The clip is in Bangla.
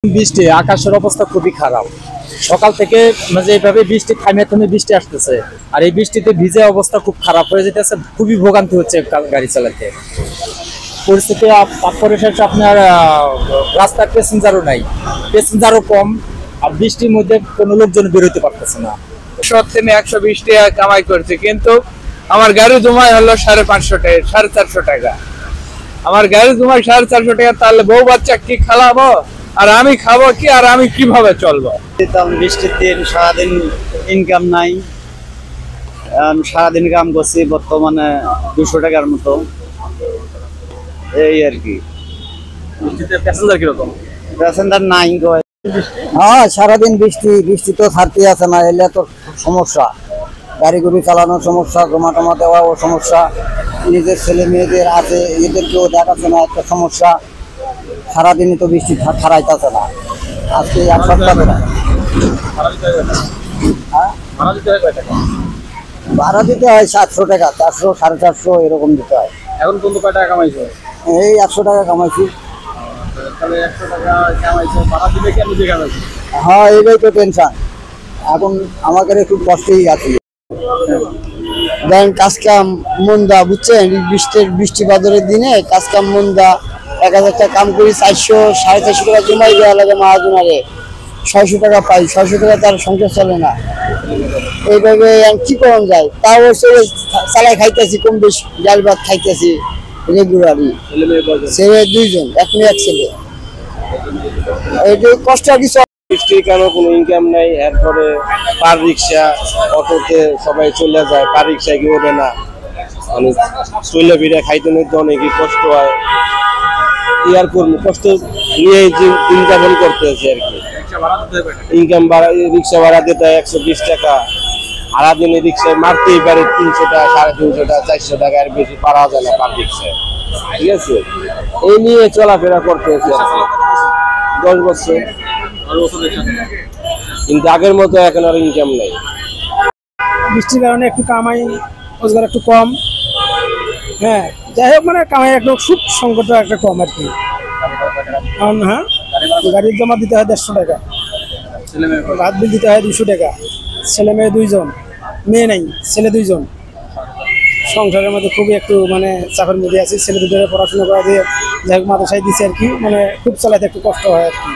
বৃষ্টি আকাশের অবস্থা খুবই খারাপ। সকাল থেকে এইভাবে বৃষ্টি থামে থামে বৃষ্টি আসতেছে, আর এই বৃষ্টিতে ভিজে অবস্থা খুব খারাপ হয়ে যেতেছে, খুবই ভোগান্তি হচ্ছে গাড়ি চালাতে। পরিস্থিতি তারপরে শেষে আপনার রাস্তার প্যাসেঞ্জারও নাই, প্যাসেঞ্জারও কম, আর বৃষ্টির মধ্যে কোনো লোকজন বেরোতে পারতেছে না। 120 টাকা কামাই করছে, কিন্তু আমার গাড়ি জমায় হলো 550 টাকা, 450 টাকা। আমার গাড়ি জমায় 450 টাকা, তাহলে বউ বাচ্চা কি খাওয়াবো, আর আমি খাবো কি, আর আমি কিভাবে চলবো? বৃষ্টির দিন সারাদিন ইনকাম নাই, সারাদিন কাম করছি বর্তমানে 200 টাকার মতো, এই আর কি। প্যাসেঞ্জার কিরকম? প্যাসেঞ্জার নাই। হ্যাঁ, সারাদিন বৃষ্টি তো ছাড়তে আছে না, এলে তো সমস্যা, গাড়ি গুড়ি চালানোর সমস্যা, জমা টমা দেওয়াও সমস্যা, নিজের ছেলে মেয়েদের আছে এদেরকেও দেখাচ্ছে না, একটা সমস্যা। সারাদিনই তো বৃষ্টি ছাড়াইতেছে না, আজকে এক সপ্তাহ ধরে। ভাড়া দিতে হয় 700 টাকা, 400, 450 এরকম দিতে হয়। এখন কোন কয় টাকা কামাইছো? এই 100 টাকা কামাইছি। তাহলে 100 টাকা কামাইছো, ভাড়া দিবে কেন দিবে? হ্যাঁ, এটাই তো টেনশন এখন আমাদের, একটু কষ্টেই আছি। কাজ কাম মন্দা, বুঝছেন, বৃষ্টি বাদলের দিনে কাজ কাম মন্দা। 1000 টাকা কাম করি, 400 450 টাকা জমাই দেওয়া লাগে মহাজনারে, 600 টাকা পাই, 600 টাকা তার সংসার চলে না। এইভাবে কি করা যায়? তাও চালাই খাইতেছি, কম বেশি ডাল ভাত খাইতেছি রেগুলারই। ছেলে 2 জন, এক মেয়ে এক ছেলে, এইটাই কষ্ট আর কিছু। বৃষ্টির কারণে কোনো ইনকাম নাই, এরপরে পার রিক্সা অটোতে সবাই চলে যায়, পার রিক্সায় কি ওঠে না, মানে চলে ফিরে খাইতে নিতে অনেকই কষ্ট হয়। কি আর করবো, কষ্ট নিয়ে দিন যাপন করতে হচ্ছে আর কি। ইনকাম ভাড়া, রিক্সা ভাড়া দিতে হয় 120 টাকা, সারাদিনে রিক্সায় মারতেই পারে 300 টাকা, 350 টাকা, 400 টাকা, আর বেশি পারা যায় না পার রিক্সায়। ঠিক আছে, এই নিয়ে চলাফেরা করতে হচ্ছে আর কি। 10 বছর, কিন্তু আগের মতো এখন আর ইনকাম নাই। বৃষ্টির কারণে একটু কামাই রোজগার একটু কম। হ্যাঁ, যাই হোক, মানে কামাই একটু সুখ সংকট একটা কম আর কি। কারণ হ্যাঁ, গাড়ির জমা দিতে হয় 150 টাকা, ভাত বিল দিতে হয় 200 টাকা, ছেলে মেয়ে 2 জন, মেয়ে নেই, ছেলে 2 জন। সংসারের মধ্যে খুবই একটু মানে চাপের মধ্যে আছি। ছেলে 2 জনের পড়াশোনা করা দিয়ে যাই হোক মাদ্রাসায় দিচ্ছে আর কি, মানে খুব চালাতে একটু কষ্ট হয় আর কি।